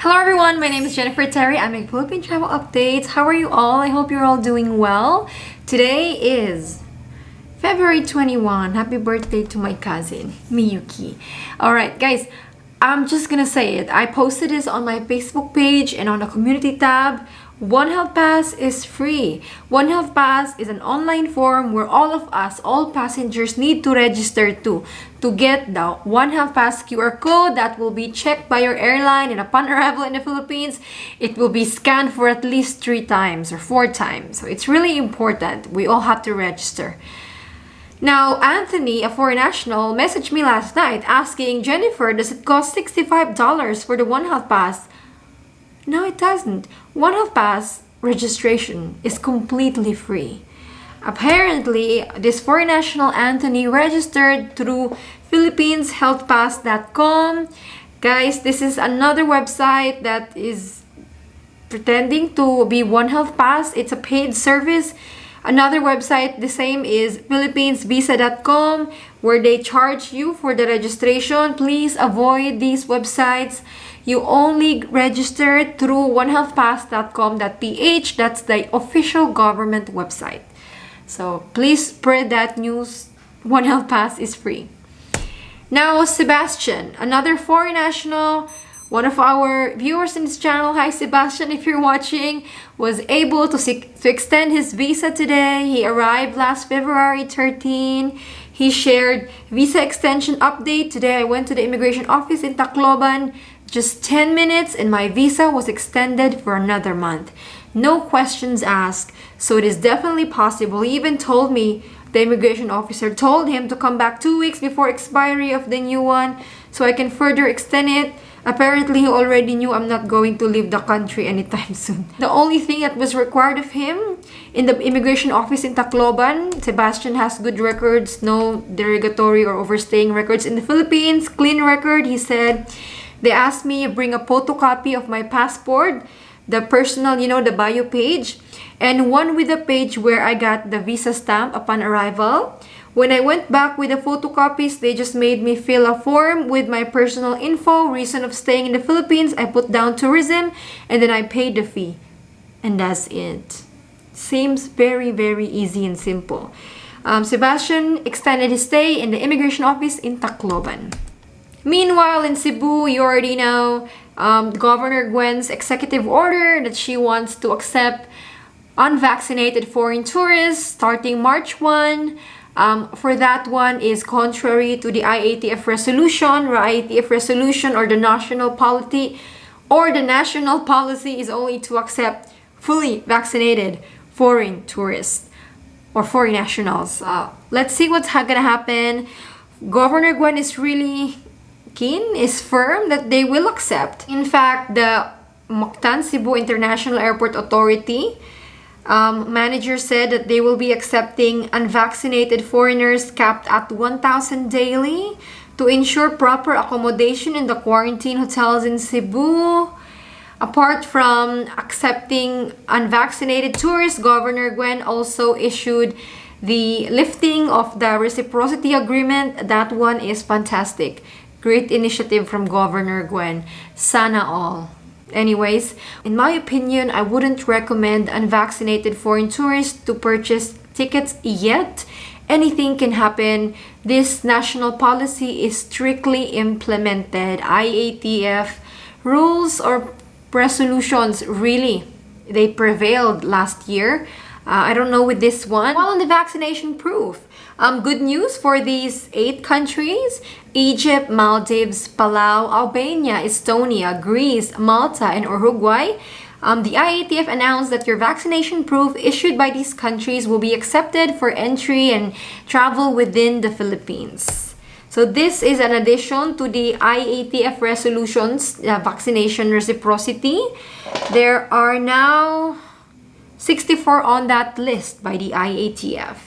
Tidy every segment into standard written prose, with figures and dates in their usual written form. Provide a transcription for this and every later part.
Hello everyone, my name is Jennifer Terri. I'm making Philippine Travel Updates. How are you all? I hope you're all doing well. Today is February 21. Happy birthday to my cousin, Miyuki. Alright guys, I'm just gonna say it. I posted this on my Facebook page and on the community tab. One Health Pass is free. One Health Pass is an online form where all of us, all passengers, need to register to get the One Health Pass QR code that will be checked by your airline, and upon arrival in the Philippines, it will be scanned for at least 3 times or 4 times. So it's really important. We all have to register. Now, Anthony, a foreign national, messaged me last night asking, Jennifer, does it cost $65 for the One Health Pass? No, it doesn't. One Health Pass registration is completely free. Apparently, this foreign national Anthony registered through philippines.healthpass.com. Guys, this is another website that is pretending to be One Health Pass. It's a paid service. Another website, the same, is philippinesvisa.com, where they charge you for the registration. Please avoid these websites. You only register through onehealthpass.com.ph. That's the official government website. So please spread that news. One Health Pass is free. Now, Sebastian, another foreign national, one of our viewers in this channel, hi Sebastian, if you're watching, was able to extend his visa today. He arrived last February 13. He shared visa extension update. Today I went to the immigration office in Tacloban. Just 10 minutes and my visa was extended for another month. No questions asked. So it is definitely possible. He even told me, the immigration officer told him to come back 2 weeks before expiry of the new one so I can further extend it. Apparently, he already knew I'm not going to leave the country anytime soon. The only thing that was required of him in the immigration office in Tacloban, Sebastian has good records, no derogatory or overstaying records in the Philippines, clean record, he said. They asked me to bring a photocopy of my passport, the personal, the bio page, and one with the page where I got the visa stamp upon arrival. When I went back with the photocopies, they just made me fill a form with my personal info, reason of staying in the Philippines. I put down tourism, and then I paid the fee. And that's it. Seems very, very easy and simple. Sebastian extended his stay in the immigration office in Tacloban. Meanwhile, in Cebu, you already know Governor Gwen's executive order that she wants to accept unvaccinated foreign tourists starting March 1. For that one is contrary to the IATF resolution. IATF resolution or the national policy is only to accept fully vaccinated foreign tourists or foreign nationals. Let's see what's gonna happen. Governor Gwen is really is firm that they will accept. In fact, the Mactan Cebu International Airport Authority manager said that they will be accepting unvaccinated foreigners capped at 1,000 daily to ensure proper accommodation in the quarantine hotels in Cebu. Apart from accepting unvaccinated tourists, Governor Gwen also issued the lifting of the reciprocity agreement. That one is fantastic. Great initiative from Governor Gwen. Sana all. Anyways, in my opinion, I wouldn't recommend unvaccinated foreign tourists to purchase tickets yet. Anything can happen. This national policy is strictly implemented. IATF rules or resolutions, really, they prevailed last year. I don't know with this one. Well, on the vaccination proof, good news for these 8 countries: Egypt, Maldives, Palau, Albania, Estonia, Greece, Malta, and Uruguay. The IATF announced that your vaccination proof issued by these countries will be accepted for entry and travel within the Philippines. So this is an addition to the IATF resolutions, vaccination reciprocity. There are now 64 on that list by the IATF.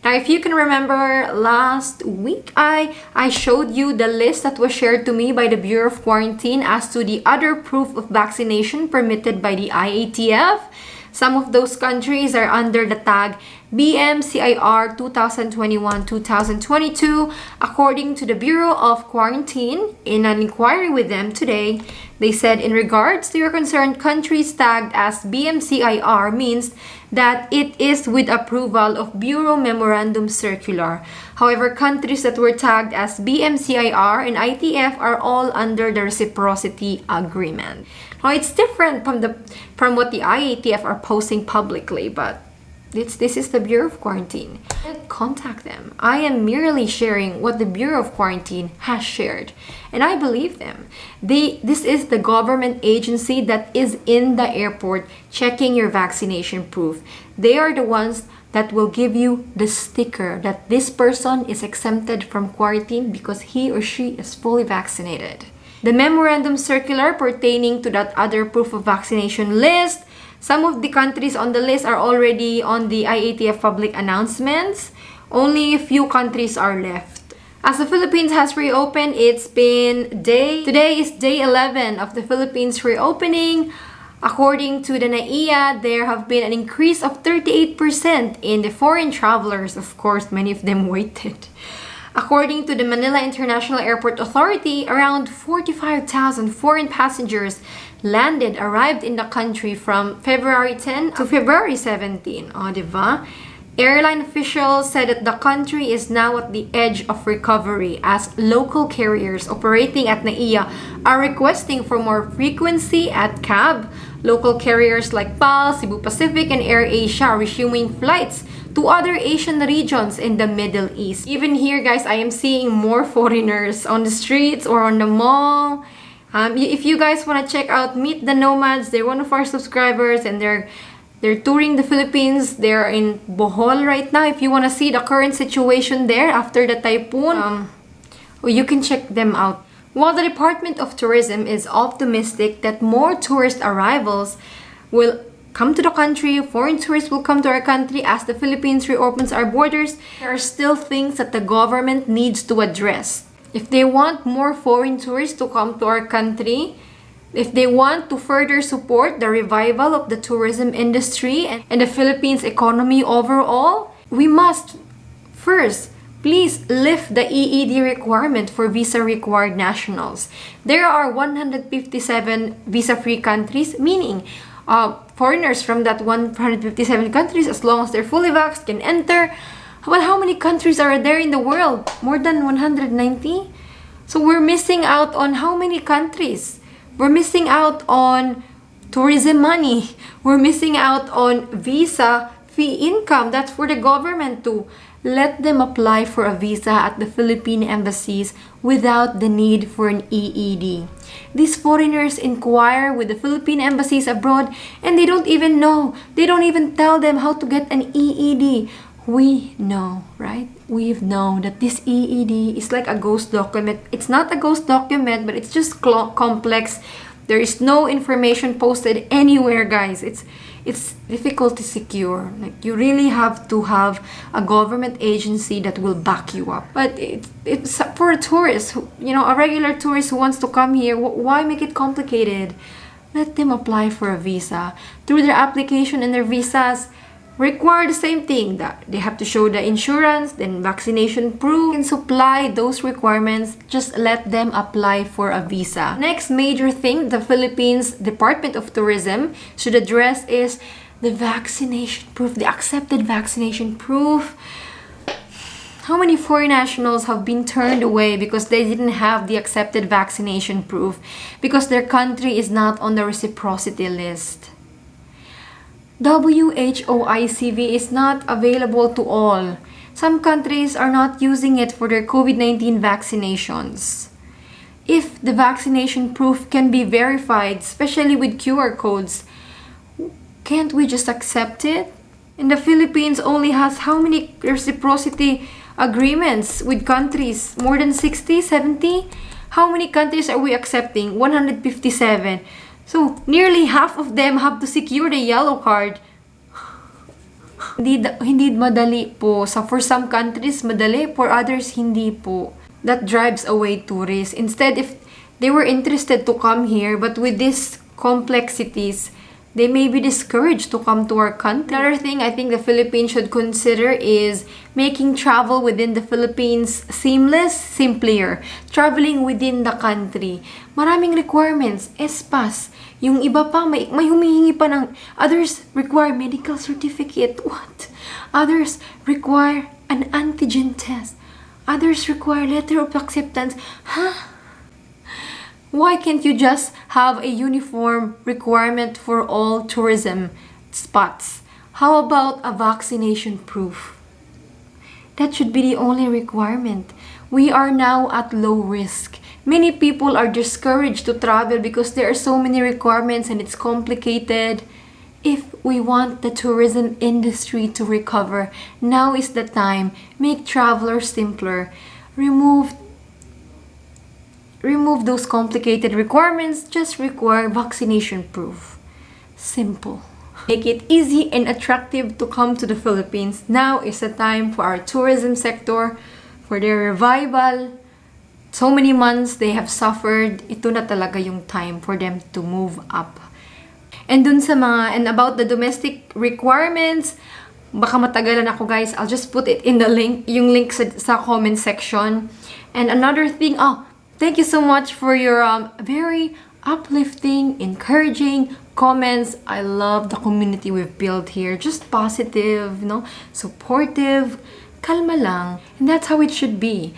Now, if you can remember, last week I showed you the list that was shared to me by the Bureau of Quarantine as to the other proof of vaccination permitted by the IATF. Some of those countries are under the tag BMCIR 2021-2022. According to the Bureau of Quarantine, in an inquiry with them today, they said, in regards to your concern, countries tagged as BMCIR means that it is with approval of Bureau Memorandum Circular. However, countries that were tagged as BMCIR and ITF are all under the Reciprocity Agreement. Now, it's different from what the IATF are posting publicly, but this is the Bureau of Quarantine. Contact them. I am merely sharing what the Bureau of Quarantine has shared, and I believe them. This is the government agency that is in the airport checking your vaccination proof. They are the ones that will give you the sticker that this person is exempted from quarantine because he or she is fully vaccinated. The memorandum circular pertaining to that other proof of vaccination list. Some of the countries on the list are already on the IATF public announcements. Only a few countries are left. As the Philippines has reopened, today is day 11 of the Philippines reopening. According to the NAIA, there have been an increase of 38% in the foreign travelers. Of course, many of them waited. According to the Manila International Airport Authority, around 45,000 foreign passengers arrived in the country from February 10 to February 17. Diba? Airline officials said that the country is now at the edge of recovery as local carriers operating at NAIA are requesting for more frequency at CAB. Local carriers like PAL, Cebu Pacific, and AirAsia are resuming flights to other Asian regions in the Middle East. Even here, guys, I am seeing more foreigners on the streets or on the mall. If you guys want to check out Meet the Nomads, they're one of our subscribers and they're touring the Philippines. They're in Bohol right now. If you want to see the current situation there after the typhoon, you can check them out. While the Department of Tourism is optimistic that more tourist arrivals will come to the country, foreign tourists will come to our country as the Philippines reopens our borders, there are still things that the government needs to address. If they want more foreign tourists to come to our country, if they want to further support the revival of the tourism industry and the Philippines economy overall, we must first please lift the EED requirement for visa-required nationals. There are 157 visa-free countries, meaning foreigners from that 157 countries, as long as they're fully vaxxed, can enter. Well, how many countries are there in the world? More than 190? So we're missing out on how many countries? We're missing out on tourism money. We're missing out on visa fee income. That's for the government to let them apply for a visa at the Philippine embassies without the need for an EED. These foreigners inquire with the Philippine embassies abroad and they don't even know. They don't even tell them how to get an EED. We know, right? We've known that this EED is like a ghost document. It's not a ghost document, but it's just complex. There is no information posted anywhere, guys. It's difficult to secure. Like, you really have to have a government agency that will back you up. But it's for a tourist, a regular tourist who wants to come here. Why make it complicated? Let them apply for a visa. Through their application and their visas, require the same thing, that they have to show the insurance, then vaccination proof, and supply those requirements. Just let them apply for a visa. Next major thing the Philippines Department of Tourism should address is the vaccination proof, the accepted vaccination proof. How many foreign nationals have been turned away because they didn't have the accepted vaccination proof because their country is not on the reciprocity list? WHO ICV is not available to all. Some countries are not using it for their COVID-19 vaccinations. If the vaccination proof can be verified, especially with QR codes, can't we just accept it? And the Philippines only has how many reciprocity agreements with countries? More than 60, 70? How many countries are we accepting? 157. So, nearly half of them have to secure the yellow card. Hindi madali po. So, for some countries, madali. For others, hindi po. That drives away tourists. Instead, if they were interested to come here, but with these complexities, they may be discouraged to come to our country. Another thing I think the Philippines should consider is making travel within the Philippines seamless, simpler. Traveling within the country. Maraming requirements, espas. Yung iba pa, may humihingi pa ng, others require medical certificate. What? Others require an antigen test. Others require letter of acceptance. Huh? Why can't you just have a uniform requirement for all tourism spots? How about a vaccination proof? That should be the only requirement. We are now at low risk. Many people are discouraged to travel because there are so many requirements and it's complicated. If we want the tourism industry to recover, now is the time. Make travelers simpler. Remove those complicated requirements. Just require vaccination proof. Simple. Make it easy and attractive to come to the Philippines. Now is the time for our tourism sector, for their revival. So many months they have suffered. Ito na talaga yung time for them to move up. And about the domestic requirements, baka matagalan ako guys. I'll just put it in the link, yung link sa comment section. And another thing, thank you so much for your very uplifting, encouraging comments. I love the community we've built here. Just positive, supportive, kalma lang. And that's how it should be.